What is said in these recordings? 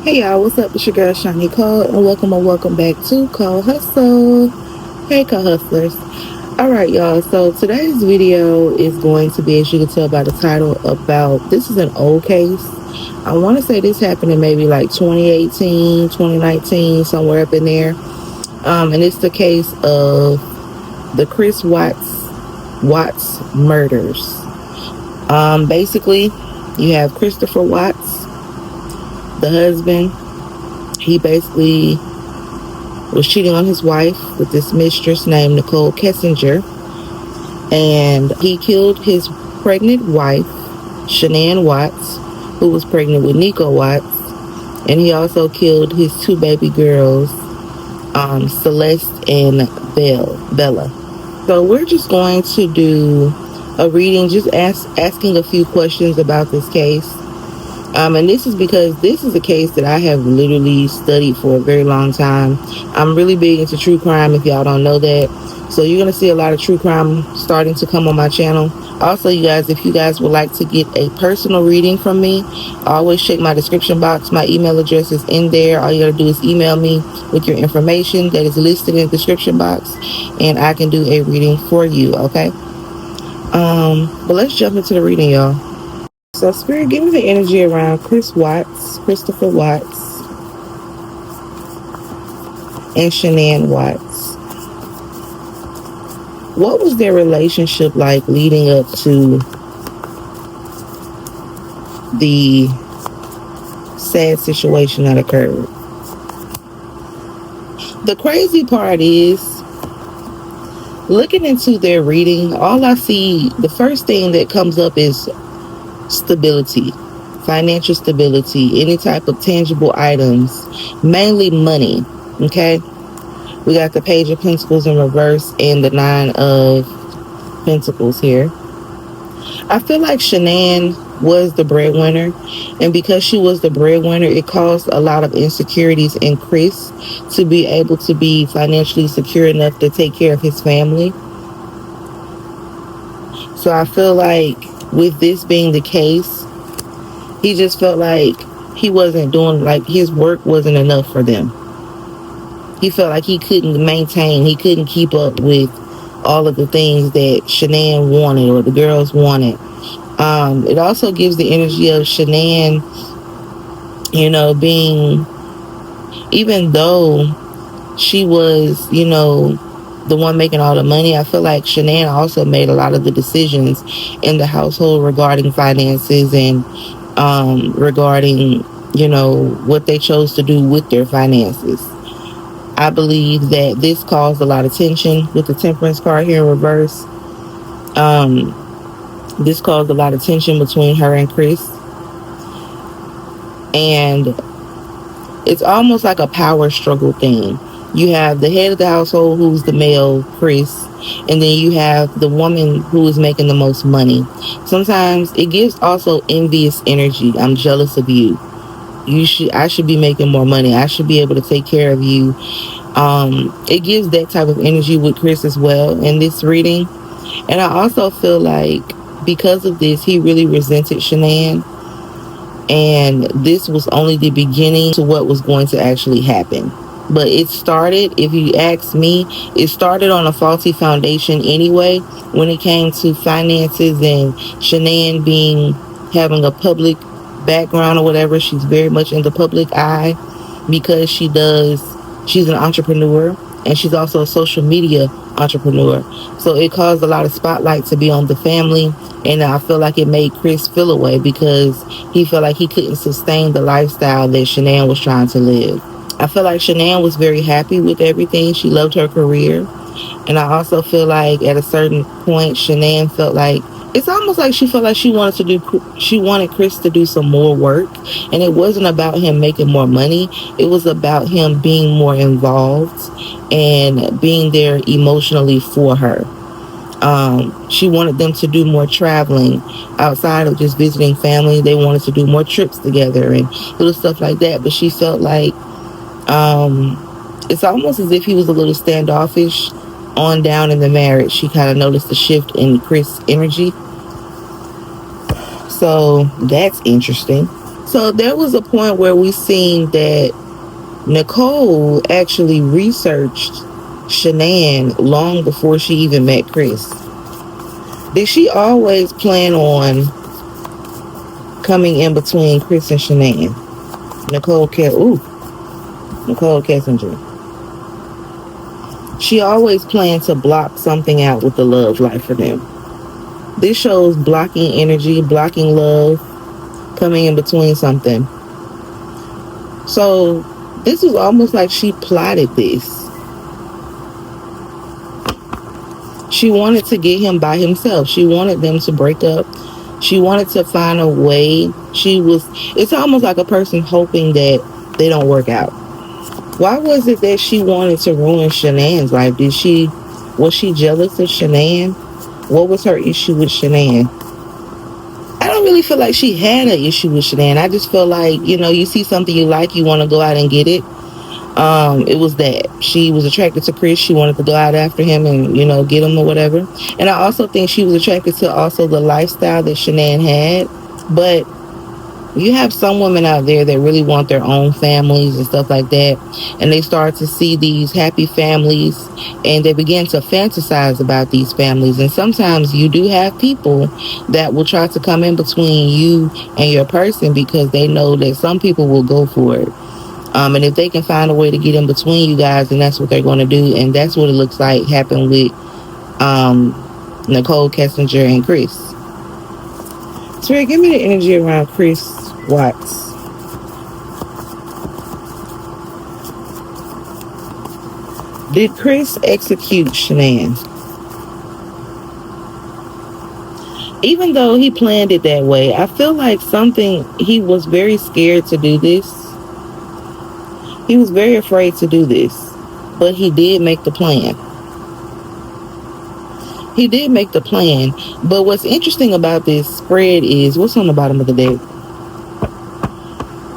Hey y'all, what's up? It's your girl Shani Cole, and welcome back to Cole Hustle. Hey co-hustlers. Alright y'all, so today's video is going to be, as you can tell by the title, about, this is an old case. I want to say this happened in maybe like 2018, 2019, somewhere up in there. And it's the case of the Chris Watts murders. Basically, you have Christopher Watts, the husband. He basically was cheating on his wife with this mistress named Nicole Kessinger, and he killed his pregnant wife, Shani Watts, who was pregnant with Nico Watts, and he also killed his two baby girls, Celeste and Bella. So we're just going to do a reading, just asking a few questions about this case. And this is because this is a case that I have literally studied for a very long time. I'm really big into true crime, if y'all don't know that. So you're going to see a lot of true crime starting to come on my channel. Also, you guys, if you guys would like to get a personal reading from me, always check my description box. My email address is in there. All you got to do is email me with your information that is listed in the description box, and I can do a reading for you, okay? But let's jump into the reading, y'all. So Spirit, give me the energy around Christopher Watts, and Shani Watts. What was their relationship like leading up to the sad situation that occurred? The crazy part is, looking into their reading, all I see, the first thing that comes up is stability, financial stability, any type of tangible items, mainly money. Okay, we got the Page of Pentacles in reverse and the Nine of Pentacles here. I feel like Shani was the breadwinner, and because she was the breadwinner, it caused a lot of insecurities in Chris to be able to be financially secure enough to take care of his family. So I feel like with this being the case, he just felt like he wasn't doing, like, his work wasn't enough for them. He felt like he couldn't maintain, he couldn't keep up with all of the things that Shani wanted or the girls wanted. It also gives the energy of Shani, you know, being, even though she was, you know, the one making all the money, I feel like Shani also made a lot of the decisions in the household regarding finances and regarding, you know, what they chose to do with their finances. I believe that this caused a lot of tension with the Temperance card here in reverse. This caused a lot of tension between her and Chris. And it's almost like a power struggle thing. You have the head of the household, who's the male, Chris, and then you have the woman who is making the most money. Sometimes it gives also envious energy. I'm jealous of you. I should be making more money. I should be able to take care of you. It gives that type of energy with Chris as well in this reading. And I also feel like because of this, he really resented Shani. And this was only the beginning to what was going to actually happen. But it started, if you ask me, it started on a faulty foundation anyway when it came to finances and Shani having a public background or whatever. She's very much in the public eye because she's an entrepreneur, and she's also a social media entrepreneur. So it caused a lot of spotlight to be on the family, and I feel like it made Chris feel away because he felt like he couldn't sustain the lifestyle that Shani was trying to live. I feel like Shani was very happy with everything. She loved her career. And I also feel like at a certain point, Shani felt like, it's almost like she felt like she wanted Chris to do some more work. And it wasn't about him making more money. It was about him being more involved and being there emotionally for her. She wanted them to do more traveling outside of just visiting family. They wanted to do more trips together and little stuff like that. But she felt like it's almost as if he was a little standoffish on down in the marriage. She kind of noticed the shift in Chris' energy. So that's interesting. So there was a point where we seen that Nicole actually researched Shanann long before she even met Chris. Did she always plan on coming in between Chris and Shanann? Nicole Kessinger. She always planned to block something out with the love life for them. This shows blocking energy, blocking love, coming in between something. So this was almost like she plotted this. She wanted to get him by himself. She wanted them to break up. She wanted to find a way. It's almost like a person hoping that they don't work out. Why was it that she wanted to ruin Shanann's life? Was she jealous of Shanann? What was her issue with Shanann? I don't really feel like she had an issue with Shanann. I just feel like, you see something you like, you want to go out and get it. It was that. She was attracted to Chris. She wanted to go out after him and, get him or whatever. And I also think she was attracted to also the lifestyle that Shanann had. But you have some women out there that really want their own families and stuff like that, and they start to see these happy families and they begin to fantasize about these families. And sometimes you do have people that will try to come in between you and your person because they know that some people will go for it. And if they can find a way to get in between you guys, then that's what they're going to do. And that's what it looks like happened with Nicole Kessinger and Chris. Spirit, give me the energy around Chris Watts. Did Chris execute Shanann? Even though he planned it that way, I feel like he was very scared to do this. He was very afraid to do this. But he did make the plan. He did make the plan. But what's interesting about this spread is what's on the bottom of the deck.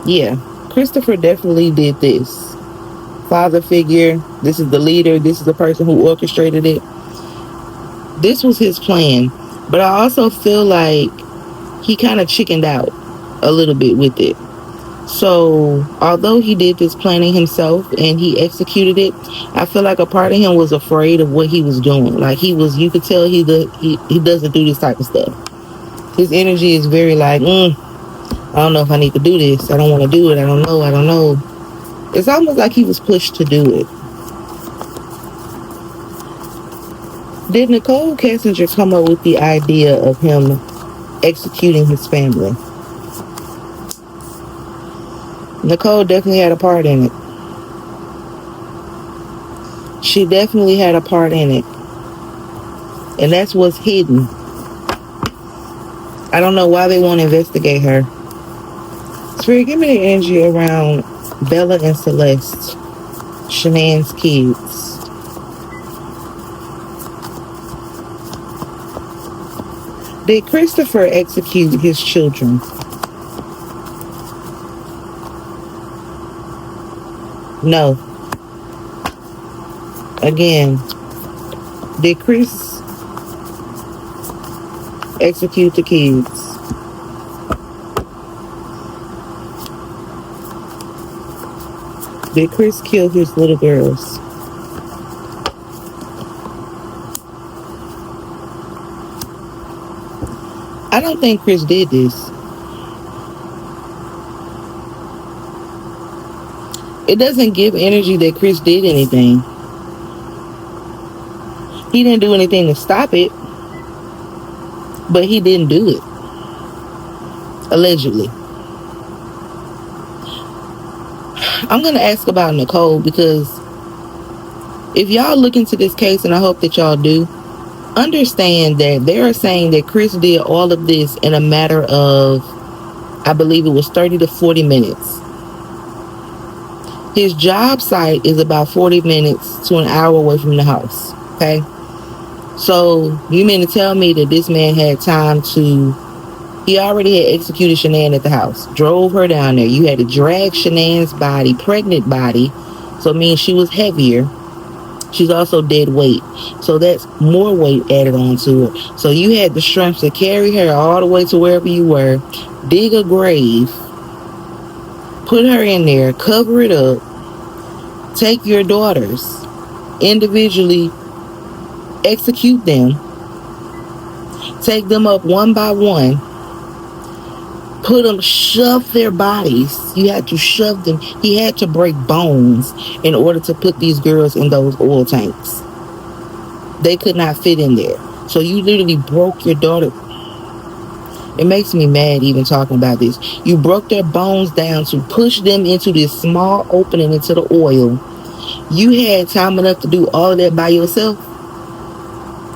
Yeah, Christopher definitely did this. Father figure. This is the leader. This is the person who orchestrated it. This was his plan. But I also feel like he kind of chickened out a little bit with it. So, although he did this planning himself and he executed it, I feel like a part of him was afraid of what he was doing. Like you could tell he doesn't do this type of stuff. His energy is very like, I don't know if I need to do this. I don't want to do it. I don't know. It's almost like he was pushed to do it. Did Nicole Kessinger come up with the idea of him executing his family? Nicole definitely had a part in it. She definitely had a part in it. And that's what's hidden. I don't know why they want to investigate her. Spirit, give me the energy around Bella and Celeste, Shanann's kids. Did Christopher execute his children? No. Again, did Chris execute the kids? Did Chris kill his little girls? I don't think Chris did this. It doesn't give energy that Chris did anything. He didn't do anything to stop it, but he didn't do it. Allegedly. I'm going to ask about Nicole because if y'all look into this case, and I hope that y'all do, understand that they are saying that Chris did all of this in a matter of, I believe it was 30 to 40 minutes. His job site is about 40 minutes to an hour away from the house. Okay? So, you mean to tell me that this man had time to... He already had executed Shanann at the house. Drove her down there. You had to drag Shanann's body, pregnant body. So, it means she was heavier. She's also dead weight. So, that's more weight added onto her. So, you had the strength to carry her all the way to wherever you were. Dig a grave. Put her in there, cover it up, take your daughters, individually execute them, take them up one by one, put them, shove their bodies. You had to shove them. He had to break bones in order to put these girls in those oil tanks. They could not fit in there. So you literally broke your daughter. It makes me mad even talking about this. You broke their bones down to push them into this small opening into the oil. You had time enough to do all of that by yourself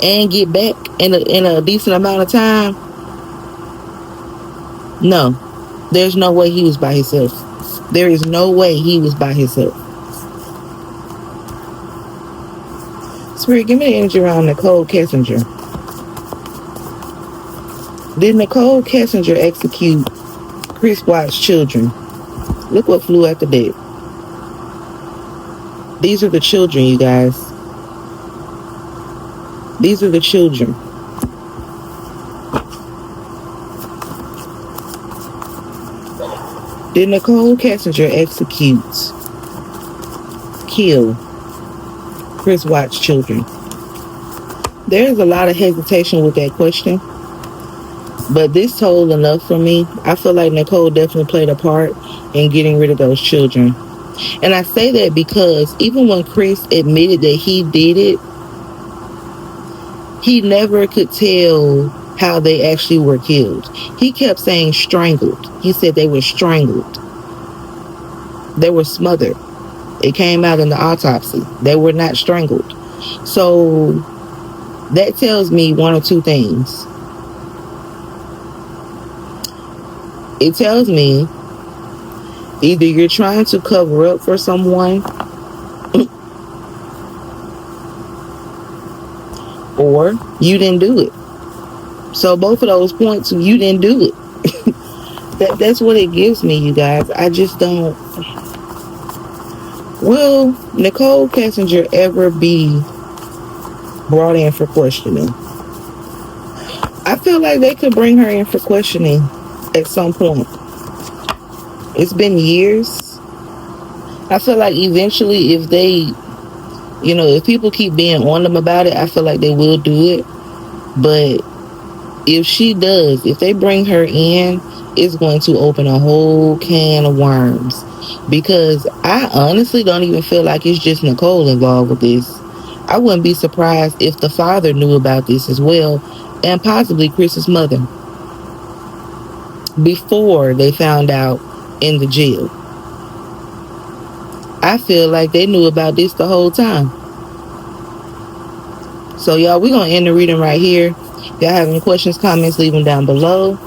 and get back in a decent amount of time? No. There's no way he was by himself. There is no way he was by himself. Spirit, give me the energy around Nicole Kessinger. Did Nicole Kessinger execute Chris Watts' children? Look what flew at the deck. These are the children, you guys. These are the children. Did Nicole Kessinger execute, kill Chris Watts' children? There's a lot of hesitation with that question, but this told enough for me. I feel like Nicole definitely played a part in getting rid of those children. And I say that because even when Chris admitted that he did it, he never could tell how they actually were killed. He kept saying strangled. He said they were strangled. They were smothered. It came out in the autopsy. They were not strangled. So that tells me one or two things. It tells me either you're trying to cover up for someone or you didn't do it. So both of those points, you didn't do it. That's what it gives me, you guys. I just don't. Will Nicole Kessinger ever be brought in for questioning? I feel like they could bring her in for questioning at some point. It's been years. I feel like eventually if they, if people keep being on them about it, I feel like they will do it. But if they bring her in, it's going to open a whole can of worms. Because I honestly don't even feel like it's just Nicole involved with this. I wouldn't be surprised if the father knew about this as well, and possibly Chris's mother, before they found out in the jail. I feel like they knew about this the whole time. So y'all, we're going to end the reading right here. If y'all have any questions, comments, leave them down below.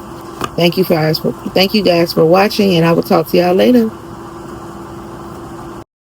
Thank you guys for watching, and I will talk to y'all later.